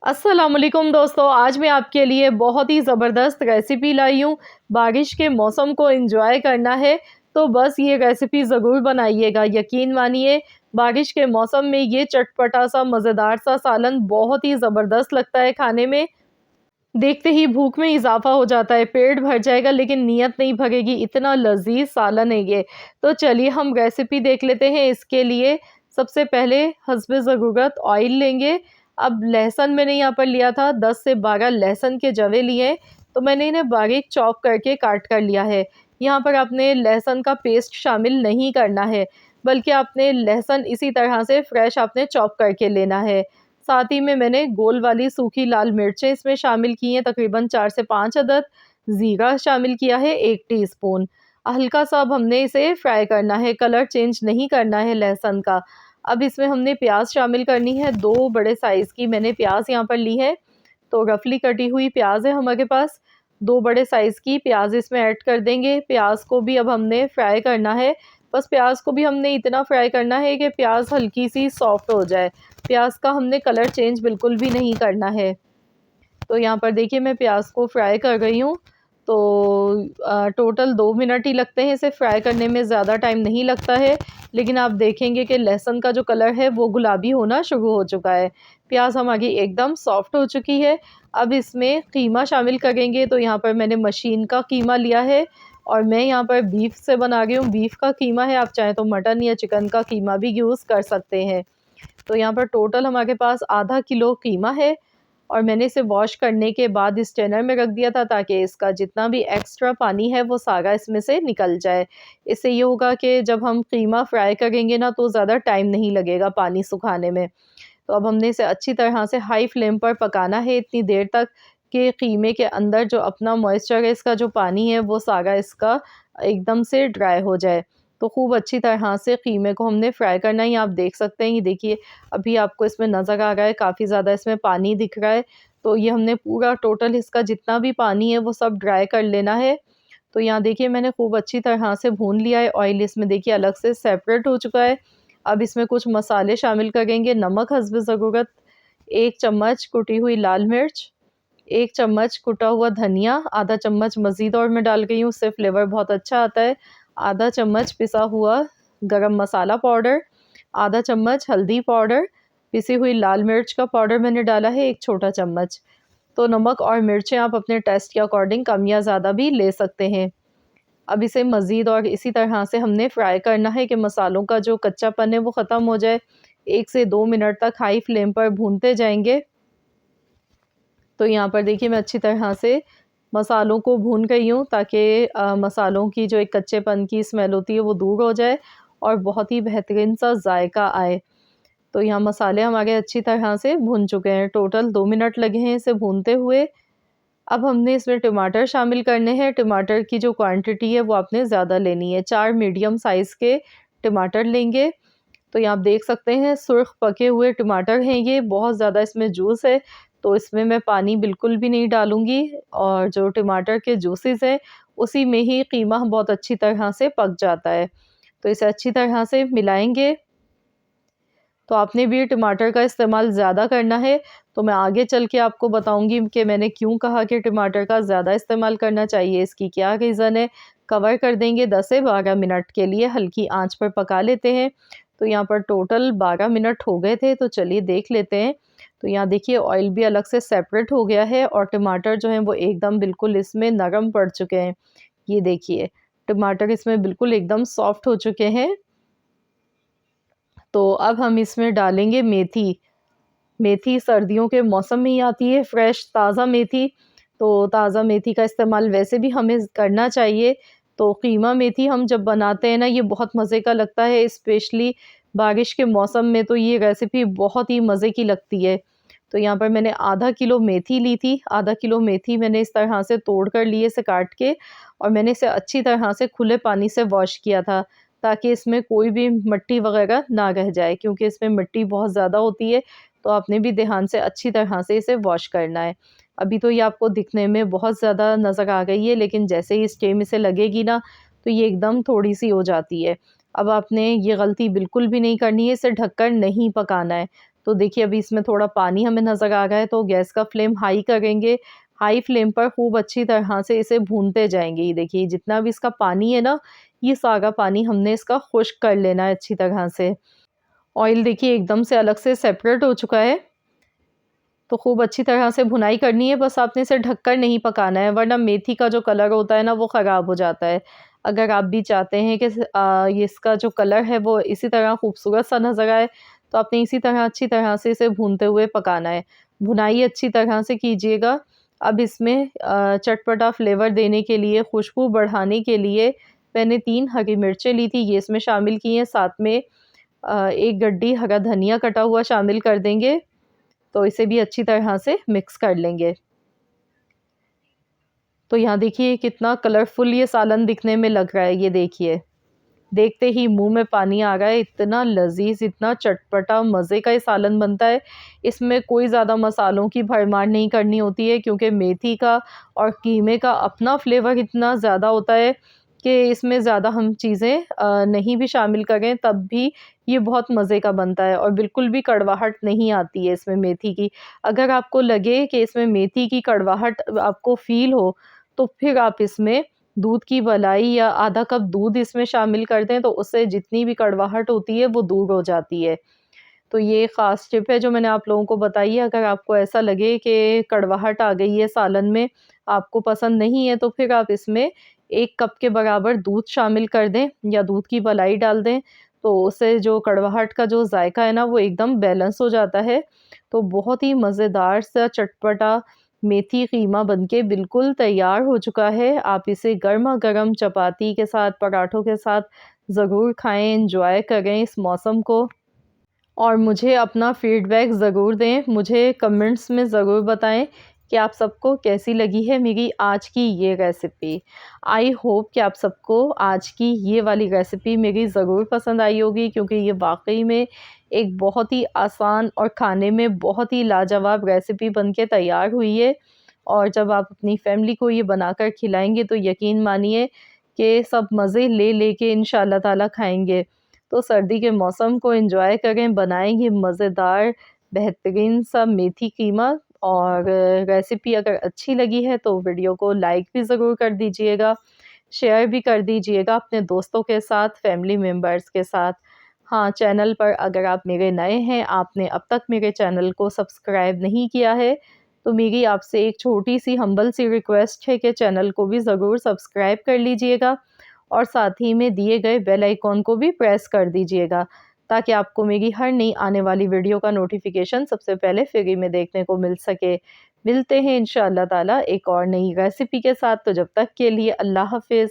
अस्सलाम वालेकुम दोस्तों, आज मैं आपके लिए बहुत ही ज़बरदस्त रेसिपी लाई हूँ। बारिश के मौसम को एंजॉय करना है तो बस ये रेसिपी ज़रूर बनाइएगा। यकीन मानिए बारिश के मौसम में ये चटपटा सा मज़ेदार सा सालन बहुत ही ज़बरदस्त लगता है खाने में। देखते ही भूख में इज़ाफ़ा हो जाता है, पेट भर जाएगा लेकिन नीयत नहीं भरेगी, इतना लज़ीज़ सालन है ये। तो चलिए हम रेसिपी देख लेते हैं। इसके लिए सबसे पहले हस्बे ज़रूरत ऑयल लेंगे। अब लहसुन मैंने यहाँ पर लिया था 10 से 12 लहसुन के जवे लिए हैं, तो मैंने इन्हें बारीक चॉप करके काट कर लिया है। यहाँ पर आपने लहसुन का पेस्ट शामिल नहीं करना है, बल्कि आपने लहसुन इसी तरह से फ्रेश आपने चॉप करके लेना है। साथ ही में मैंने गोल वाली सूखी लाल मिर्चें इसमें शामिल की हैं, तकरीबन 4 से 5 अदद। ज़ीरा शामिल किया है 1 टीस्पून। हल्का सा अब हमने इसे फ्राई करना है, कलर चेंज नहीं करना है लहसुन का। अब इसमें हमने प्याज शामिल करनी है, 2 बड़े साइज़ की मैंने प्याज यहाँ पर ली है। तो रफली कटी हुई प्याज है हमारे पास, 2 बड़े साइज़ की प्याज इसमें ऐड कर देंगे। प्याज को भी अब हमने फ्राई करना है, बस प्याज को भी हमने इतना फ्राई करना है कि प्याज हल्की सी सॉफ्ट हो जाए। प्याज का हमने कलर चेंज बिल्कुल भी नहीं करना है। तो यहाँ पर देखिए मैं प्याज को फ्राई कर रही हूँ। तो टोटल 2 मिनट ही लगते हैं इसे फ्राई करने में, ज़्यादा टाइम नहीं लगता है। लेकिन आप देखेंगे कि लहसुन का जो कलर है वो गुलाबी होना शुरू हो चुका है। प्याज हमारी एकदम सॉफ्ट हो चुकी है। अब इसमें कीमा शामिल करेंगे, तो यहाँ पर मैंने मशीन का कीमा लिया है और मैं यहाँ पर बीफ से बना रही हूँ। बीफ का कीमा है, आप चाहें तो मटन या चिकन का कीमा भी यूज़ कर सकते हैं। तो यहाँ पर टोटल हमारे पास आधा किलो कीमा है और मैंने इसे वॉश करने के बाद इस स्ट्रेनर में रख दिया था, ताकि इसका जितना भी एक्स्ट्रा पानी है वो सारा इसमें से निकल जाए। इससे ये होगा कि जब हम कीमा फ्राई करेंगे ना, तो ज़्यादा टाइम नहीं लगेगा पानी सुखाने में। तो अब हमने इसे अच्छी तरह से हाई फ्लेम पर पकाना है इतनी देर तक कि कीमे के अंदर जो अपना मॉइस्चर है, इसका जो पानी है वो सारा इसका एकदम से ड्राई हो जाए। तो खूब अच्छी तरह से कीमे को हमने फ्राई करना है। ये आप देख सकते हैं, ये देखिए अभी आपको इसमें नज़र आ रहा है काफ़ी ज़्यादा इसमें पानी दिख रहा है। तो ये हमने पूरा टोटल इसका जितना भी पानी है वो सब ड्राई कर लेना है। तो यहाँ देखिए मैंने खूब अच्छी तरह से भून लिया है। ऑयल इसमें देखिए अलग से सेपरेट हो चुका है। अब इसमें कुछ मसाले शामिल करेंगे। नमक हस्ब ज़रूरत, 1 चम्मच कुटी हुई लाल मिर्च, 1 चम्मच कुटा हुआ धनिया, आधा चम्मच मज़ीद और मैं डाल रही हूँ, उससे फ्लेवर बहुत अच्छा आता है। आधा चम्मच पिसा हुआ गरम मसाला पाउडर, आधा चम्मच हल्दी पाउडर, पिसी हुई लाल मिर्च का पाउडर मैंने डाला है 1 छोटा चम्मच। तो नमक और मिर्चें आप अपने टेस्ट के अकॉर्डिंग कम या ज़्यादा भी ले सकते हैं। अब इसे मज़ीद और इसी तरह से हमने फ्राई करना है कि मसालों का जो कच्चापन है वो ख़त्म हो जाए। 1 से 2 मिनट तक हाई फ्लेम पर भूनते जाएँगे। तो यहाँ पर देखिए मैं अच्छी तरह से मसालों को भून रही हूँ, ताकि मसालों की जो एक कच्चेपन की स्मेल होती है वो दूर हो जाए और बहुत ही बेहतरीन सा जायका आए। तो यहाँ मसाले हमारे अच्छी तरह से भुन चुके हैं। टोटल 2 मिनट लगे हैं इसे भूनते हुए। अब हमने इसमें टमाटर शामिल करने हैं। टमाटर की जो क्वांटिटी है वो आपने ज़्यादा लेनी है। 4 मीडियम साइज़ के टमाटर लेंगे। तो यहाँ आप देख सकते हैं सुर्ख पके हुए टमाटर हैं ये, बहुत ज़्यादा इसमें जूस है। तो इसमें मैं पानी बिल्कुल भी नहीं डालूँगी और जो टमाटर के जूसेस हैं उसी में ही कीमा बहुत अच्छी तरह से पक जाता है। तो इसे अच्छी तरह से मिलाएँगे। तो आपने भी टमाटर का इस्तेमाल ज़्यादा करना है। तो मैं आगे चल के आपको बताऊँगी कि मैंने क्यों कहा कि टमाटर का ज़्यादा इस्तेमाल करना चाहिए, इसकी क्या रीज़न है। कवर कर देंगे 10 से 12 मिनट के लिए, हल्की आंच पर पका लेते हैं। तो यहाँ पर टोटल 12 मिनट हो गए थे, तो चलिए देख लेते हैं। तो यहाँ देखिए ऑयल भी अलग से सेपरेट हो गया है और टमाटर जो हैं वो एकदम बिल्कुल इसमें नरम पड़ चुके हैं। ये देखिए टमाटर इसमें बिल्कुल एकदम सॉफ्ट हो चुके हैं। तो अब हम इसमें डालेंगे मेथी। मेथी सर्दियों के मौसम में ही आती है, फ्रेश ताज़ा मेथी। तो ताज़ा मेथी का इस्तेमाल वैसे भी हमें करना चाहिए। तो कीमा मेथी हम जब बनाते हैं ना, ये बहुत मज़े का लगता है, स्पेशली बारिश के मौसम में तो ये रेसिपी बहुत ही मज़े की लगती है। तो यहाँ पर मैंने आधा किलो मेथी ली थी। आधा किलो मेथी मैंने इस तरह से तोड़ कर ली, इसे काट के, और मैंने इसे अच्छी तरह से खुले पानी से वॉश किया था, ताकि इसमें कोई भी मिट्टी वगैरह ना रह जाए, क्योंकि इसमें मिट्टी बहुत ज़्यादा होती है। तो आपने भी ध्यान से अच्छी तरह से इसे वॉश करना है। अभी तो ये आपको दिखने में बहुत ज़्यादा नज़र आ गई है, लेकिन जैसे ही स्टीम इसे लगेगी ना, तो ये एकदम थोड़ी-सी हो जाती है। अब आपने ये गलती बिल्कुल भी नहीं करनी है, इसे ढककर नहीं पकाना है। तो देखिए अभी इसमें थोड़ा पानी हमें नज़र आ रहा है, तो गैस का फ्लेम हाई करेंगे। हाई फ्लेम पर खूब अच्छी तरह से इसे भूनते जाएँगे। ये देखिए जितना भी इसका पानी है ना, ये सारा पानी हमने इसका खुश्क कर लेना है अच्छी तरह से। ऑयल देखिए एकदम से अलग से सेपरेट हो चुका है। तो खूब अच्छी तरह से भुनाई करनी है, बस आपने इसे ढककर नहीं पकाना है, वरना मेथी का जो कलर होता है ना, वो ख़राब हो जाता है। अगर आप भी चाहते हैं कि ये इसका जो कलर है वो इसी तरह खूबसूरत सा नज़र आए, तो आपने इसी तरह अच्छी तरह से इसे भूनते हुए पकाना है। भुनाई अच्छी तरह से कीजिएगा। अब इसमें चटपटा फ्लेवर देने के लिए, खुशबू बढ़ाने के लिए मैंने 3 हरी मिर्चें ली थी, ये इसमें शामिल की हैं। साथ में 1 गड्डी हरा धनिया कटा हुआ शामिल कर देंगे। तो इसे भी अच्छी तरह से मिक्स कर लेंगे। तो यहाँ देखिए कितना कलरफुल ये सालन दिखने में लग रहा है, ये देखिए। देखते ही मुँह में पानी आ रहा है, इतना लज़ीज़, इतना चटपटा मज़े का ये सालन बनता है। इसमें कोई ज़्यादा मसालों की भरमार नहीं करनी होती है, क्योंकि मेथी का और कीमे का अपना फ्लेवर इतना ज़्यादा होता है कि इसमें ज़्यादा हम चीज़ें नहीं भी शामिल करें तब भी ये बहुत मज़े का बनता है और बिल्कुल भी कड़वाहट नहीं आती है इसमें मेथी की। अगर आपको लगे कि इसमें मेथी की कड़वाहट आपको फ़ील हो, तो फिर आप इसमें दूध की मलाई या आधा कप दूध इसमें शामिल कर दें, तो उससे जितनी भी कड़वाहट होती है वो दूर हो जाती है। तो ये ख़ास टिप है जो मैंने आप लोगों को बताई है। अगर आपको ऐसा लगे कि कड़वाहट आ गई है सालन में, आपको पसंद नहीं है, तो फिर आप इसमें 1 कप के बराबर दूध शामिल कर दें या दूध की मलाई डाल दें, तो उससे जो कड़वाहट का जो ज़ायक़ा है ना, वो एकदम बैलेंस हो जाता है। तो बहुत ही मज़ेदार सा चटपटा मेथी कीमा बनके बिल्कुल तैयार हो चुका है। आप इसे गरमा-गरम चपाती के साथ, पराठों के साथ ज़रूर खाएँ, एन्जॉय करें इस मौसम को। और मुझे अपना फ़ीडबैक ज़रूर दें, मुझे कमेंट्स में ज़रूर बताएँ कि आप सबको कैसी लगी है मेरी आज की ये रेसिपी। आई होप कि आप सबको आज की ये वाली रेसिपी मेरी ज़रूर पसंद आई होगी, क्योंकि ये वाक़ई में एक बहुत ही आसान और खाने में बहुत ही लाजवाब रेसिपी बन के तैयार हुई है। और जब आप अपनी फैमिली को ये बनाकर खिलाएँगे, तो यकीन मानिए कि सब मज़े ले लेके इंशाअल्लाह ताला खाएँगे। तो सर्दी के मौसम को एंजॉय करें, बनाएँ ये मज़ेदार बेहतरीन सा मेथी कीमा। और रेसिपी अगर अच्छी लगी है तो वीडियो को लाइक भी ज़रूर कर दीजिएगा, शेयर भी कर दीजिएगा अपने दोस्तों के साथ, फैमिली मेम्बर्स के साथ। हाँ, चैनल पर अगर आप मेरे नए हैं, आपने अब तक मेरे चैनल को सब्सक्राइब नहीं किया है, तो मेरी आपसे एक छोटी-सी हम्बल सी रिक्वेस्ट है कि चैनल को भी ज़रूर सब्सक्राइब कर लीजिएगा और साथ ही में दिए गए बेल आइकॉन को भी प्रेस कर दीजिएगा, ताकि आपको मेरी हर नई आने वाली वीडियो का नोटिफिकेशन सबसे पहले फ्री में देखने को मिल सके। मिलते हैं इंशाअल्लाह ताला एक और नई रेसिपी के साथ, तो जब तक के लिए अल्लाह हाफ़िज़।